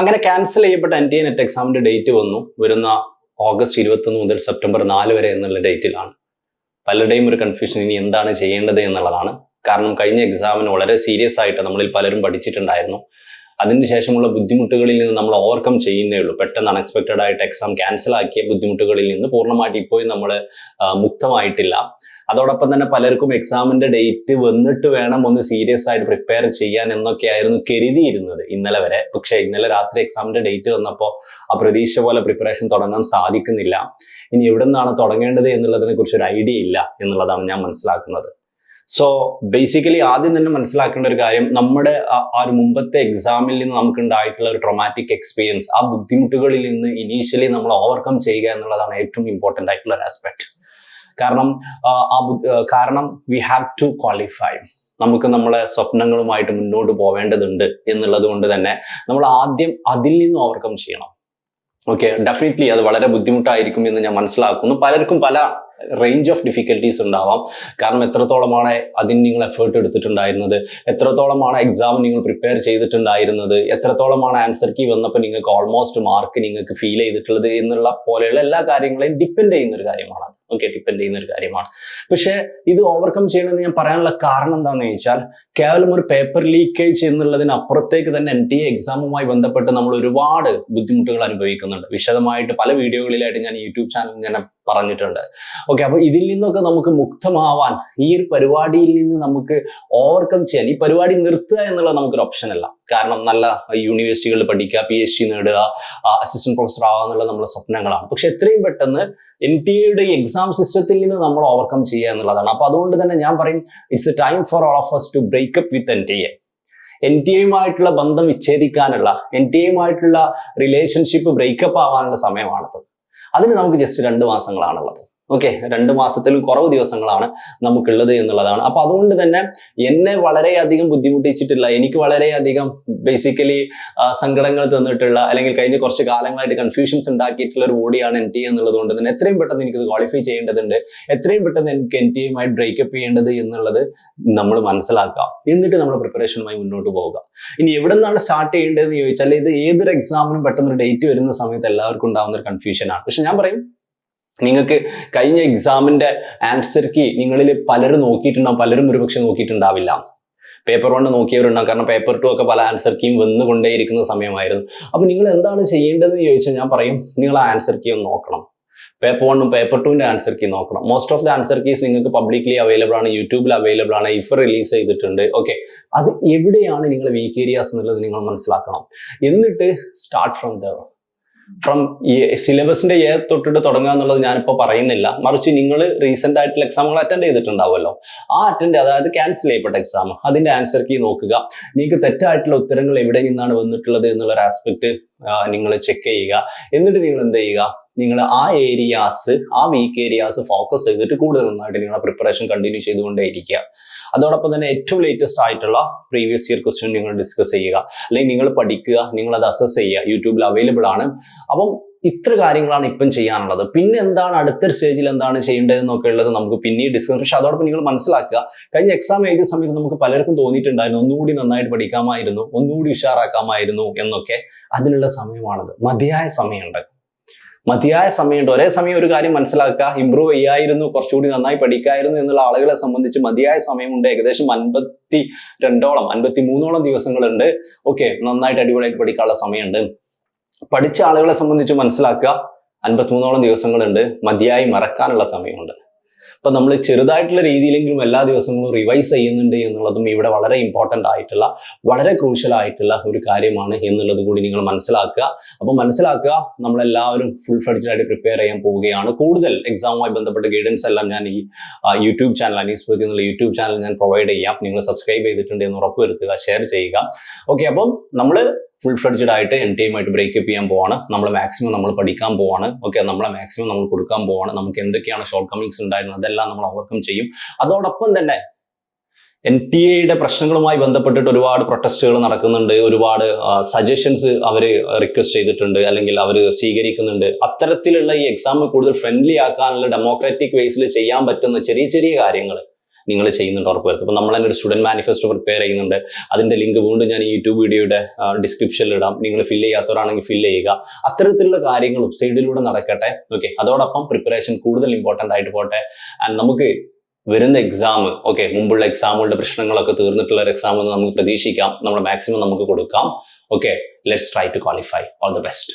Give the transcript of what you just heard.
അങ്ങനെ ക്യാൻസൽ ചെയ്യപ്പെട്ട NTA net എക്സാമിന്റെ ഡേറ്റ് വരുന്ന ഓഗസ്റ്റ് 21 മുതൽ സെപ്റ്റംബർ 4 വരെ എന്നുള്ള ഡേറ്റിലാണ്. പലരുടെയും ഒരു കൺഫ്യൂഷൻ ഇനി എന്താണ് ചെയ്യേണ്ടത് എന്നുള്ളതാണ്. കാരണം കഴിഞ്ഞ എക്സാമിന് വളരെ സീരിയസ് ആയിട്ട് നമ്മളിൽ പലരും പഠിച്ചിട്ടുണ്ടായിരുന്നു. അതിനുശേഷമുള്ള ബുദ്ധിമുട്ടുകളിൽ നിന്ന് നമ്മൾ ഓവർകം ചെയ്യുന്നേ ഉള്ളൂ. പെട്ടെന്ന് അൺഎക്സ്പെക്റ്റഡ് ആയിട്ട് എക്സാം ക്യാൻസൽ ആക്കിയ ബുദ്ധിമുട്ടുകളിൽ നിന്ന് പൂർണ്ണമായിട്ട് ഇപ്പോഴും നമ്മൾ മുക്തമായിട്ടില്ല. അതോടൊപ്പം തന്നെ പലർക്കും എക്സാമിന്റെ ഡേറ്റ് വന്നിട്ട് വേണം ഒന്ന് സീരിയസ് ആയിട്ട് പ്രിപ്പയർ ചെയ്യാൻ എന്നൊക്കെയായിരുന്നു കരുതിയിരുന്നത് ഇന്നലെ വരെ. പക്ഷെ ഇന്നലെ രാത്രി എക്സാമിന്റെ ഡേറ്റ് വന്നപ്പോൾ ആ പ്രതീക്ഷ പോലെ പ്രിപ്പറേഷൻ തുടങ്ങാൻ സാധിക്കുന്നില്ല. ഇനി എവിടെ നിന്നാണ് തുടങ്ങേണ്ടത് എന്നുള്ളതിനെ കുറിച്ച് ഒരു ഐഡിയ ഇല്ല എന്നുള്ളതാണ് ഞാൻ മനസ്സിലാക്കുന്നത്. സോ ബേസിക്കലി ആദ്യം തന്നെ മനസ്സിലാക്കേണ്ട ഒരു കാര്യം, നമ്മുടെ ആ ഒരു മുമ്പത്തെ എക്സാമിൽ നിന്ന് നമുക്ക് ഉണ്ടായിട്ടുള്ള ഒരു ട്രോമാറ്റിക് എക്സ്പീരിയൻസ്, ആ ബുദ്ധിമുട്ടുകളിൽ നിന്ന് ഇനീഷ്യലി നമ്മൾ ഓവർകം ചെയ്യുക എന്നുള്ളതാണ് ഏറ്റവും ഇമ്പോർട്ടൻ്റ് ആയിട്ടുള്ള ഒരു ആസ്പെക്ട്. കാരണം വി ഹാവ് ടു ക്വാളിഫൈ. നമുക്ക് നമ്മളെ സ്വപ്നങ്ങളുമായിട്ട് മുന്നോട്ട് പോവേണ്ടതുണ്ട് എന്നുള്ളത് കൊണ്ട് തന്നെ നമ്മൾ ആദ്യം അതിൽ നിന്ന് ഓവർകം ചെയ്യണം. ഓക്കെ, ഡെഫിനറ്റ്ലി അത് വളരെ ബുദ്ധിമുട്ടായിരിക്കും എന്ന് ഞാൻ മനസ്സിലാക്കുന്നു. പലർക്കും പല റേഞ്ച് ഓഫ് ഡിഫിക്കൽട്ടീസ് ഉണ്ടാവാം. കാരണം എത്രത്തോളമാണ് അതിന് നിങ്ങൾ എഫേർട്ട് എടുത്തിട്ടുണ്ടായിരുന്നത്, എത്രത്തോളമാണ് എക്സാം നിങ്ങൾ പ്രിപ്പയർ ചെയ്തിട്ടുണ്ടായിരുന്നത്, എത്രത്തോളമാണ് ആൻസർ കീ വന്നപ്പോൾ നിങ്ങൾക്ക് ഓൾമോസ്റ്റ് മാർക്ക് നിങ്ങൾക്ക് ഫീൽ ചെയ്തിട്ടുള്ളത് എന്നുള്ള പോലെയുള്ള എല്ലാ കാര്യങ്ങളെയും ഡിപ്പെൻഡ് ചെയ്യുന്ന ഒരു കാര്യമാണ്. ഡിപ്പെൻഡ് ചെയ്യുന്ന ഒരു കാര്യമാണ്. പക്ഷെ ഇത് ഓവർകം ചെയ്യണമെന്ന് ഞാൻ പറയാനുള്ള കാരണം എന്താണെന്ന് ചോദിച്ചാൽ, കേവലം ഒരു പേപ്പർ ലീക്കേജ് എന്നുള്ളതിനപ്പുറത്തേക്ക് തന്നെ NTA എക്സാമുമായി ബന്ധപ്പെട്ട് നമ്മൾ ഒരുപാട് ബുദ്ധിമുട്ടുകൾ അനുഭവിക്കുന്നുണ്ട്. വിശദമായിട്ട് പല വീഡിയോകളിലായിട്ട് ഞാൻ യൂട്യൂബ് ചാനൽ ഇങ്ങനെ പറഞ്ഞിട്ടുണ്ട്. ഓക്കെ, അപ്പോൾ ഇതിൽ നിന്നൊക്കെ നമുക്ക് മുക്തമാവാൻ, ഈ ഒരു പരിപാടിയിൽ നിന്ന് നമുക്ക് ഓവർകം ചെയ്യാൻ, ഈ പരിപാടി നിർത്തുക എന്നുള്ളത് നമുക്കൊരു ഓപ്ഷൻ അല്ല. കാരണം നല്ല യൂണിവേഴ്സിറ്റികളിൽ പഠിക്കുക, PhD നേടുക, അസിസ്റ്റന്റ് പ്രൊഫസർ ആവുക എന്നുള്ള നമ്മുടെ സ്വപ്നങ്ങളാണ്. പക്ഷെ എത്രയും പെട്ടെന്ന് NTA എക്സാം സിസ്റ്റത്തിൽ നിന്ന് നമ്മൾ ഓവർകം ചെയ്യുക എന്നുള്ളതാണ്. അപ്പൊ അതുകൊണ്ട് തന്നെ ഞാൻ പറയും, it's a time for all of us to breakup with NTA ബന്ധം വിച്ഛേദിക്കാനുള്ള, NTA റിലേഷൻഷിപ്പ് ബ്രേക്കപ്പ് ആവാനുള്ള സമയമാണത്. അതിന് നമുക്ക് ജസ്റ്റ് 2 മാസങ്ങളാണുള്ളത്. ഓക്കെ, 2 മാസത്തിലും കുറവ് ദിവസങ്ങളാണ് നമുക്കുള്ളത് എന്നുള്ളതാണ്. അപ്പൊ അതുകൊണ്ട് തന്നെ എന്നെ വളരെയധികം ബുദ്ധിമുട്ടിച്ചിട്ടുള്ള, എനിക്ക് വളരെയധികം ബേസിക്കലി സങ്കടങ്ങൾ തന്നിട്ടുള്ള, അല്ലെങ്കിൽ കഴിഞ്ഞ കുറച്ച് കാലങ്ങളായിട്ട് കൺഫ്യൂഷൻസ് ഉണ്ടാക്കിയിട്ടുള്ള ഒരു ബോഡിയാണ് NTA എന്നുള്ളത് കൊണ്ട് തന്നെ എത്രയും പെട്ടെന്ന് എനിക്കത് ക്വാളിഫൈ ചെയ്യേണ്ടതുണ്ട്, എത്രയും പെട്ടെന്ന് എനിക്ക് NTA ബ്രേക്കപ്പ് ചെയ്യേണ്ടത് എന്നുള്ളത് നമ്മൾ മനസ്സിലാക്കുക. എന്നിട്ട് നമ്മൾ പ്രിപ്പറേഷനുമായി മുന്നോട്ട് പോവുക. ഇനി എവിടെ നിന്നാണ് സ്റ്റാർട്ട് ചെയ്യേണ്ടതെന്ന് ചോദിച്ചാൽ, ഇത് ഏതൊരു എക്സാമിനും പെട്ടെന്നൊരു ഡേറ്റ് വരുന്ന സമയത്ത് എല്ലാവർക്കും ഉണ്ടാകുന്ന ഒരു കൺഫ്യൂഷനാണ്. പക്ഷെ ഞാൻ പറയും, നിങ്ങൾക്ക് കഴിഞ്ഞ എക്സാമിന്റെ ആൻസർ കീ നിങ്ങളിൽ പലരും നോക്കിയിട്ടുണ്ടാവും, പലരും ഒരുപക്ഷെ നോക്കിയിട്ടുണ്ടാവില്ല. പേപ്പർ 1 നോക്കിയവരുണ്ടാവും, കാരണം പേപ്പർ 2 ഒക്കെ പല ആൻസർ കീയും വന്നുകൊണ്ടേയിരിക്കുന്ന സമയമായിരുന്നു. അപ്പൊ നിങ്ങൾ എന്താണ് ചെയ്യേണ്ടതെന്ന് ചോദിച്ചാൽ ഞാൻ പറയും, നിങ്ങൾ ആ ആൻസർ കീ ഒന്ന് നോക്കണം. പേപ്പർ 1 പേപ്പർ 2 ആൻസർ കീ നോക്കണം. Most of the answer keys നിങ്ങൾക്ക് പബ്ലിക്കലി അവൈലബിൾ ആണ്, യൂട്യൂബിൽ അവൈലബിൾ ആണ്, ഇഫ് റിലീസ് ചെയ്തിട്ടുണ്ട്. ഓക്കെ, അത് എവിടെയാണ് നിങ്ങൾ വീക്ക് ഏരിയാസ് എന്നുള്ളത് നിങ്ങൾ മനസ്സിലാക്കണം. എന്നിട്ട് സ്റ്റാർട്ട് ഫ്രം ഈ സിലബസിന്റെ തൊട്ടിട്ട് തുടങ്ങുക എന്നുള്ളത് ഞാനിപ്പോൾ പറയുന്നില്ല. മറിച്ച് നിങ്ങൾ റീസെന്റ് ആയിട്ടുള്ള എക്സാമുകൾ അറ്റൻഡ് ചെയ്തിട്ടുണ്ടാവുമല്ലോ, അതായത് ക്യാൻസൽ ചെയ്യപ്പെട്ട എക്സാം, അതിന്റെ ആൻസർ കീ നോക്കുക. നിങ്ങൾക്ക് തെറ്റായിട്ടുള്ള ഉത്തരങ്ങൾ എവിടെ നിന്നാണ് വന്നിട്ടുള്ളത് എന്നുള്ള ഒരു ആസ്പെക്ട് നിങ്ങൾ ചെക്ക് ചെയ്യുക. എന്നിട്ട് നിങ്ങൾ എന്ത് ചെയ്യുക, നിങ്ങൾ ആ വീക്ക് ഏരിയാസ് ഫോക്കസ് ചെയ്തിട്ട് കൂടുതൽ നന്നായിട്ട് നിങ്ങളുടെ പ്രിപ്പറേഷൻ കണ്ടിന്യൂ ചെയ്തുകൊണ്ടേയിരിക്കുക. അതോടൊപ്പം തന്നെ ഏറ്റവും ലേറ്റസ്റ്റ് ആയിട്ടുള്ള പ്രീവിയസ് ഇയർ ക്വസ്റ്റ്യൻ നിങ്ങൾ ഡിസ്കസ് ചെയ്യുക, അല്ലെങ്കിൽ നിങ്ങൾ പഠിക്കുക, നിങ്ങൾ അത് അസസ് ചെയ്യുക. യൂട്യൂബിൽ അവൈലബിൾ ആണ്. അപ്പം ഇത്ര കാര്യങ്ങളാണ് ഇപ്പം ചെയ്യാനുള്ളത്. പിന്നെ എന്താണ് അടുത്തൊരു സ്റ്റേജിൽ എന്താണ് ചെയ്യേണ്ടതെന്നൊക്കെ ഉള്ളത് നമുക്ക് പിന്നീട് ഡിസ്കസ്. പക്ഷെ അതോടൊപ്പം നിങ്ങൾ മനസ്സിലാക്കുക, കഴിഞ്ഞ എക്സാം എഴുതിയ സമയത്ത് നമുക്ക് പലർക്കും തോന്നിയിട്ടുണ്ടായിരുന്നു ഒന്നുകൂടി നന്നായിട്ട് പഠിക്കാമായിരുന്നു, ഒന്നുകൂടി ഉഷാറാക്കാമായിരുന്നു എന്നൊക്കെ. അതിനുള്ള സമയമാണത്. മതിയായ സമയമുണ്ട്. ഒരേ സമയം ഒരു കാര്യം മനസ്സിലാക്കുക, ഇമ്പ്രൂവ് ചെയ്യായിരുന്നു, കുറച്ചുകൂടി നന്നായി പഠിക്കായിരുന്നു എന്നുള്ള ആളുകളെ സംബന്ധിച്ച് മതിയായ സമയമുണ്ട്. ഏകദേശം 53 ദിവസങ്ങളുണ്ട്. ഓക്കെ, നന്നായിട്ട് അടിപൊളിയായിട്ട് പഠിക്കാനുള്ള സമയമുണ്ട്. പഠിച്ച ആളുകളെ സംബന്ധിച്ച് മനസ്സിലാക്കുക, 53 ദിവസങ്ങളുണ്ട്. മതിയായി മറക്കാനുള്ള സമയമുണ്ട്. അപ്പൊ നമ്മൾ ചെറുതായിട്ടുള്ള രീതിയിലെങ്കിലും എല്ലാ ദിവസങ്ങളും റിവൈസ് ചെയ്യുന്നുണ്ട് എന്നുള്ളതും ഇവിടെ വളരെ ഇമ്പോർട്ടൻ്റ് ആയിട്ടുള്ള, വളരെ ക്രൂഷ്യൽ ആയിട്ടുള്ള ഒരു കാര്യമാണ് എന്നുള്ളത് കൂടി നിങ്ങൾ മനസ്സിലാക്കുക. അപ്പോൾ മനസ്സിലാക്കുക, നമ്മളെല്ലാവരും ഫുൾ ഫ്ലെഡ്ജ്ഡ് പ്രിപ്പയർ ചെയ്യാൻ പോവുകയാണ്. കൂടുതൽ എക്സാമുമായി ബന്ധപ്പെട്ട ഗൈഡൻസ് എല്ലാം ഞാൻ ഈ യൂട്യൂബ് ചാനൽ, അനീസ് പ്രതി എന്നുള്ള യൂട്യൂബ് ചാനൽ ഞാൻ പ്രൊവൈഡ് ചെയ്യാം. നിങ്ങൾ സബ്സ്ക്രൈബ് ചെയ്തിട്ടുണ്ട് എന്ന് ഉറപ്പുവരുത്തുക, ഷെയർ ചെയ്യുക. ഓക്കെ, അപ്പം നമ്മൾ ഫുൾ ഫ്ലെഡ്ജ്ഡ് ആയിട്ട് NTA ബ്രേക്കപ്പ് ചെയ്യാൻ പോവാണ്. നമ്മൾ മാക്സിമം നമ്മൾ പഠിക്കാൻ പോവാണ്. ഓക്കെ, നമ്മളെ മാക്സിമം നമ്മൾ കൊടുക്കാൻ പോവാണ്. നമുക്ക് എന്തൊക്കെയാണ് ഷോർട്ട് കമ്മിങ്സ് ഉണ്ടായിരുന്നത് അതെല്ലാം നമ്മൾ ഓവർകം ചെയ്യും. അതോടൊപ്പം തന്നെ NTA പ്രശ്നങ്ങളുമായി ബന്ധപ്പെട്ടിട്ട് ഒരുപാട് പ്രൊട്ടസ്റ്റുകൾ നടക്കുന്നുണ്ട്, ഒരുപാട് സജഷൻസ് അവർ റിക്വസ്റ്റ് ചെയ്തിട്ടുണ്ട്, അല്ലെങ്കിൽ അവർ സ്വീകരിക്കുന്നുണ്ട്. അത്തരത്തിലുള്ള ഈ എക്സാം കൂടുതൽ ഫ്രണ്ട്ലി ആക്കാനുള്ള ഡെമോക്രാറ്റിക് വേസിൽ ചെയ്യാൻ പറ്റുന്ന ചെറിയ ചെറിയ കാര്യങ്ങൾ നിങ്ങൾ ചെയ്യുന്നുണ്ട് ഉറപ്പ് വരുത്തുക. അപ്പോൾ നമ്മൾ തന്നെ ഒരു സ്റ്റുഡൻറ് മാനിഫെസ്റ്റോ പ്രിപ്പയർ ചെയ്യുന്നുണ്ട്. അതിൻ്റെ ലിങ്ക് വീണ്ടും ഞാൻ യൂട്യൂബ് വീഡിയോയുടെ ഡിസ്ക്രിപ്ഷനിൽ ഇടാം. നിങ്ങൾ ഫില്ല് ചെയ്യാത്തവരാണെങ്കിൽ ഫില്ല് ചെയ്യുക. അത്തരത്തിലുള്ള കാര്യങ്ങളും സൈഡിലൂടെ നടക്കട്ടെ. ഓക്കെ, അതോടൊപ്പം പ്രിപ്പറേഷൻ കൂടുതൽ ഇമ്പോർട്ടൻ്റ് ആയിട്ട് പോട്ടെ. ആൻഡ് നമുക്ക് വരുന്ന എക്സാം, ഓക്കെ, മുമ്പുള്ള എക്സാമുകളുടെ പ്രശ്നങ്ങളൊക്കെ തീർന്നിട്ടുള്ള ഒരു എക്സാം എന്ന് നമുക്ക് പ്രതീക്ഷിക്കാം. നമ്മുടെ മാക്സിമം നമുക്ക് കൊടുക്കാം. Okay, let's try to qualify. All the best.